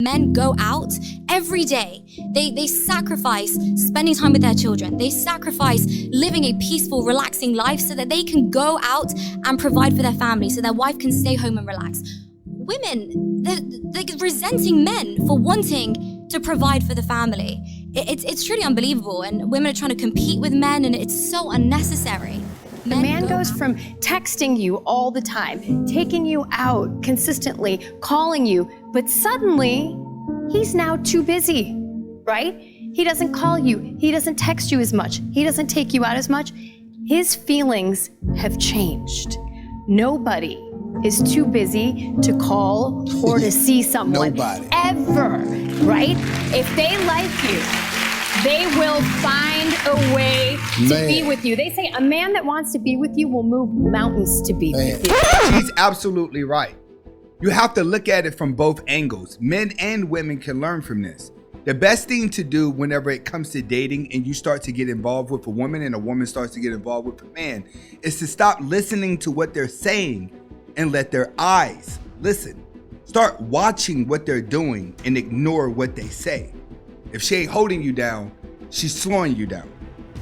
Men go out every day. They sacrifice spending time with their children. They sacrifice living a peaceful, relaxing life so that they can go out and provide for their family, so their wife can stay home and relax. Women, they're resenting men for wanting to provide for the family. It's truly unbelievable, and women are trying to compete with men, and it's so unnecessary. The man goes from texting you all the time, taking you out consistently, calling you, but suddenly he's now too busy, right? He doesn't call you, he doesn't text you as much, he doesn't take you out as much. His feelings have changed. Nobody is too busy to call or to see someone. Nobody. Ever, right? If they like you, they will find a way to be with you. They say a man that wants to be with you will move mountains to be with you. She's absolutely right. You have to look at it from both angles. Men and women can learn from this. The best thing to do whenever it comes to dating and you start to get involved with a woman and a woman starts to get involved with a man is to stop listening to what they're saying and let their eyes listen. Start watching what they're doing and ignore what they say. If she ain't holding you down, she's slowing you down.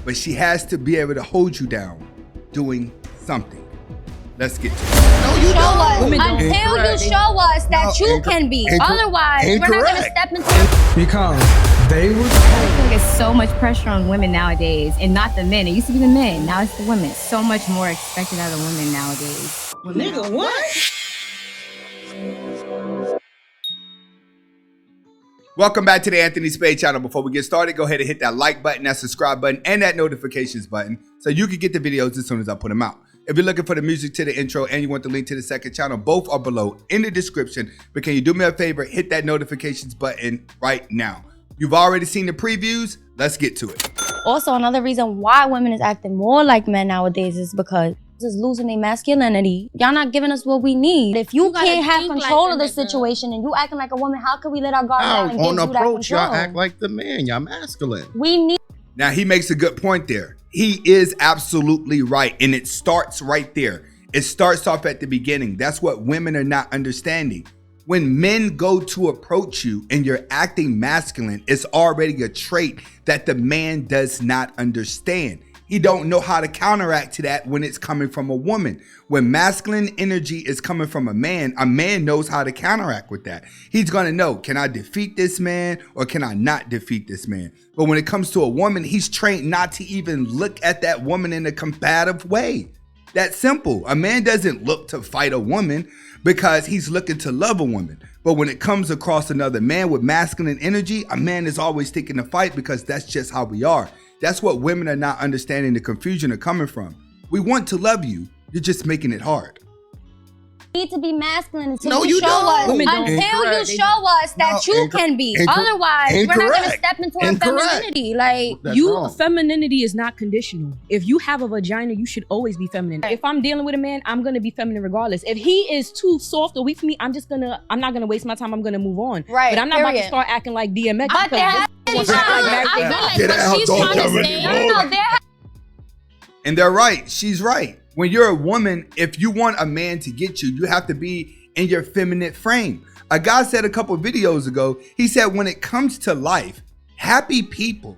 But she has to be able to hold you down doing something. Let's get to it. No, you don't. Until you show us that you can be. Otherwise, we're not going to step into it. Because they were I think it's so much pressure on women nowadays, and not the men. It used to be the men, now it's the women. So much more expected out of women nowadays. Well, nigga, what? Welcome back to the Anthony Spade channel. Before we get started, go ahead and hit that like button, that subscribe button, and that notifications button so you can get the videos as soon as I put them out. If you're looking for the music to the intro and you want the link to the second channel, both are below in the description. But can you do me a favor? Hit that notifications button right now. You've already seen the previews. Let's get to it. Also, another reason why women is acting more like men nowadays is because just losing their masculinity. Y'all not giving us what we need. If you can't have control of the situation and you acting like a woman, how can we let our guard down and give you that approach, control? y'all act like the man. Y'all masculine. We need. Now, he makes a good point there. He is absolutely right. And it starts right there. It starts off at the beginning. That's what women are not understanding. When men go to approach you and you're acting masculine, it's already a trait that the man does not understand. He don't know how to counteract to that when it's coming from a woman. When masculine energy is coming from a man knows how to counteract with that. He's going to know, can I defeat this man or can I not defeat this man? But when it comes to a woman, he's trained not to even look at that woman in a combative way. That's simple. A man doesn't look to fight a woman because he's looking to love a woman. But when it comes across another man with masculine energy, a man is always thinking to fight because that's just how we are. That's what women are not understanding, the confusion are coming from. We want to love you. You're just making it hard. Need to be masculine until No, you you show don't. us. Women Until you show us that you can be. Otherwise, we're not going to step into our femininity. Like Femininity is not conditional. If you have a vagina, you should always be feminine. If I'm dealing with a man, I'm gonna be feminine regardless. If he is too soft or weak for me, I'm not gonna waste my time. I'm gonna move on. Right. But I'm not about to start acting like DMX. But there has And they're right. She's right. When you're a woman, if you want a man to get you, you have to be in your feminine frame. A guy said a couple of videos ago, he said when it comes to life, happy people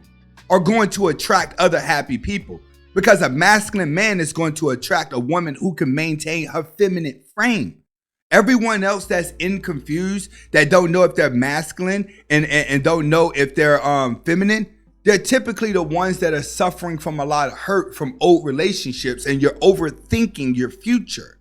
are going to attract other happy people because a masculine man is going to attract a woman who can maintain her feminine frame. Everyone else that's confused, that don't know if they're masculine and don't know if they're feminine, they're typically the ones that are suffering from a lot of hurt from old relationships, and you're overthinking your future.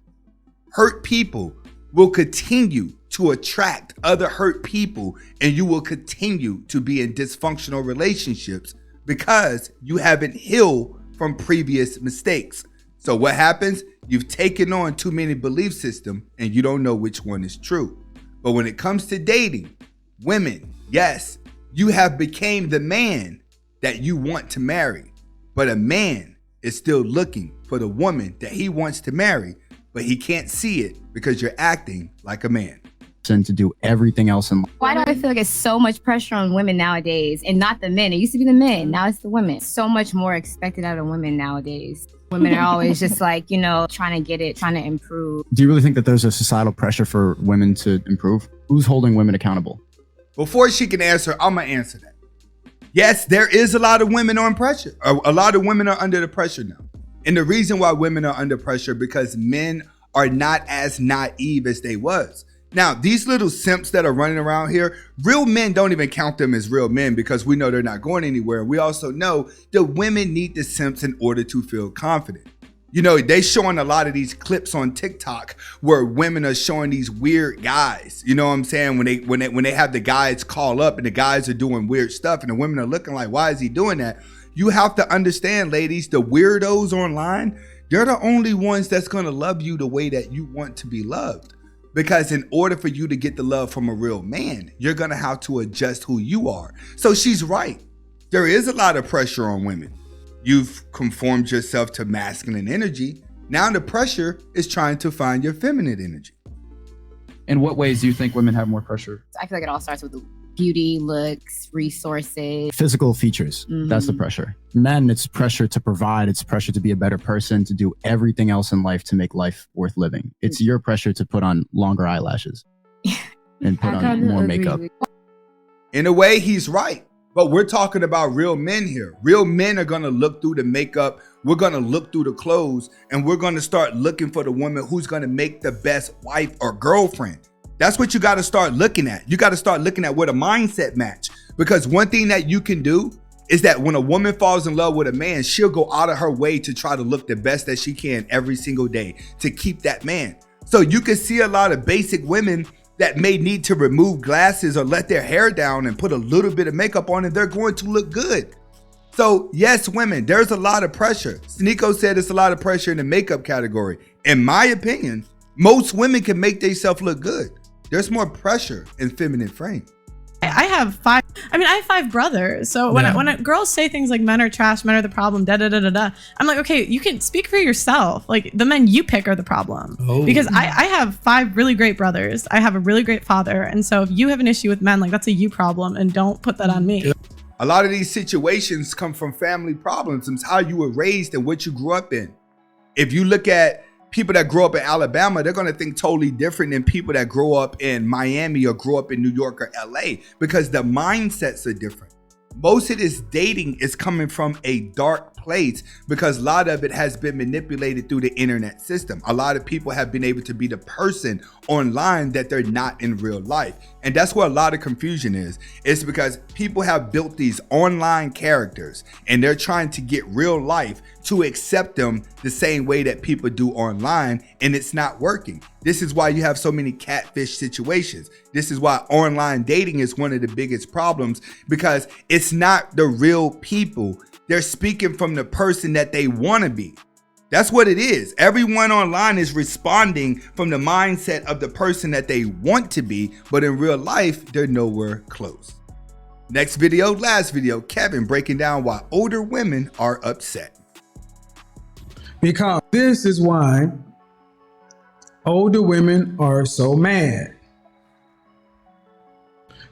Hurt people will continue to attract other hurt people, and you will continue to be in dysfunctional relationships because you haven't healed from previous mistakes. So what happens? You've taken on too many belief systems and you don't know which one is true. But when it comes to dating, women, yes, you have become the man that you want to marry, but a man is still looking for the woman that he wants to marry, but he can't see it because you're acting like a man. And to do everything else in life. Why do I feel like it's so much pressure on women nowadays and not the men? It used to be the men, now it's the women. So much more expected out of women nowadays. Women are always just like, you know, trying to get it, trying to improve. Do you really think that there's a societal pressure for women to improve? Who's holding women accountable? Before she can answer, I'm going to answer that. Yes, there is a lot of women on pressure. A lot of women are under the pressure now. And the reason why women are under pressure because men are not as naive as they was. Now, these little simps that are running around here, real men don't even count them as real men because we know they're not going anywhere. We also know that women need the simps in order to feel confident. You know, they showing a lot of these clips on TikTok where women are showing these weird guys. You know what I'm saying? When they have the guys call up and the guys are doing weird stuff and the women are looking like, why is he doing that? You have to understand, ladies, the weirdos online, they're the only ones that's going to love you the way that you want to be loved. Because in order for you to get the love from a real man, you're going to have to adjust who you are. So she's right. There is a lot of pressure on women. You've conformed yourself to masculine energy. Now the pressure is trying to find your feminine energy. In what ways do you think women have more pressure? I feel like it all starts with beauty, looks, resources. Physical features. That's the pressure. Men, it's pressure to provide. It's pressure to be a better person, to do everything else in life to make life worth living. It's your pressure to put on longer eyelashes and put on more makeup. In a way, he's right. But we're talking about real men here. Real men are going to look through the makeup. We're going to look through the clothes and we're going to start looking for the woman who's going to make the best wife or girlfriend. That's what you got to start looking at. You got to start looking at where the mindset match. Because one thing that you can do is that when a woman falls in love with a man, she'll go out of her way to try to look the best that she can every single day to keep that man. So you can see a lot of basic women that may need to remove glasses or let their hair down and put a little bit of makeup on and they're going to look good. So yes, women, there's a lot of pressure. Sneeko said it's a lot of pressure in the makeup category. In my opinion, most women can make themselves look good. There's more pressure in feminine frame. I have five brothers. So when girls say things like men are trash, men are the problem, I'm like, okay, you can speak for yourself. Like the men you pick are the problem. Because I have 5 really great brothers. I have a really great father. And so if you have an issue with men, like that's a you problem and don't put that on me. A lot of these situations come from family problems. It's how you were raised and what you grew up in. If you look at people that grow up in Alabama, they're going to think totally different than people that grow up in Miami or grow up in New York or LA because the mindsets are different. Most of this dating is coming from a dark place because a lot of it has been manipulated through the internet system. A lot of people have been able to be the person online that they're not in real life. And that's where a lot of confusion is. It's because people have built these online characters and they're trying to get real life to accept them the same way that people do online, and it's not working. This is why you have so many catfish situations. This is why online dating is one of the biggest problems because it's not the real people. They're speaking from the person that they want to be. That's what it is. Everyone online is responding from the mindset of the person that they want to be, but in real life, they're nowhere close. Next video, last video, Kevin breaking down why older women are upset. Because this is why older women are so mad.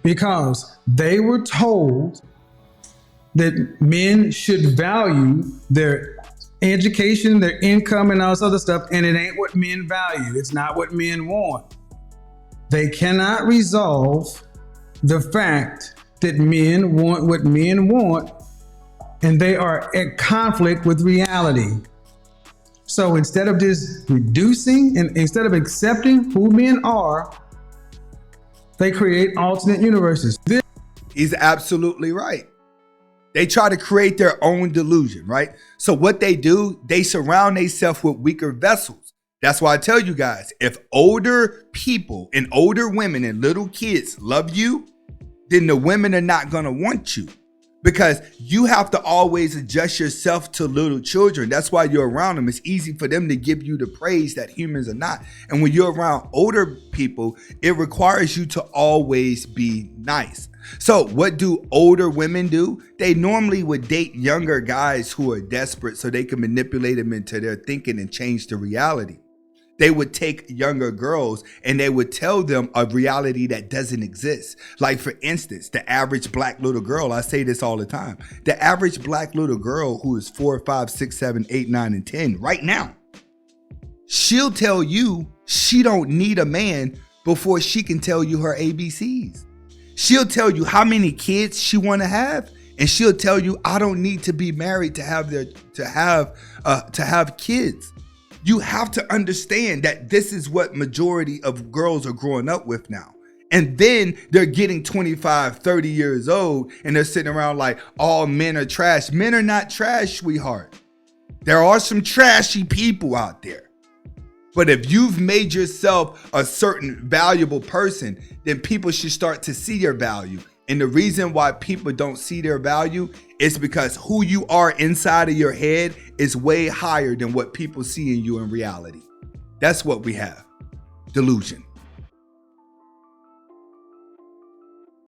Because they were told that men should value their education, their income, and all this other stuff, and it ain't what men value. It's not what men want. They cannot resolve the fact that men want what men want, and they are at conflict with reality. So instead of just reducing and instead of accepting who men are, they create alternate universes. He's absolutely right. They try to create their own delusion, right? So what they do, they surround themselves with weaker vessels. That's why I tell you guys, if older people and older women and little kids love you, then the women are not going to want you. Because you have to always adjust yourself to little children. That's why you're around them. It's easy for them to give you the praise that humans are not. And when you're around older people, it requires you to always be nice. So what do older women do? They normally would date younger guys who are desperate so they can manipulate them into their thinking and change the reality. They would take younger girls and they would tell them a reality that doesn't exist. Like, for instance, the average black little girl, I say this all the time, the average black little girl who is 4, 5, 6, 7, 8, 9, and 10 right now, she'll tell you she don't need a man before she can tell you her ABCs. She'll tell you how many kids she want to have, and she'll tell you, I don't need to be married to have kids. You have to understand that this is what majority of girls are growing up with now. And then they're getting 25, 30 years old, and they're sitting around like, all men are trash. Men are not trash, sweetheart. There are some trashy people out there. But if you've made yourself a certain valuable person, then people should start to see your value. And the reason why people don't see their value is because who you are inside of your head is way higher than what people see in you in reality. That's what we have. Delusion.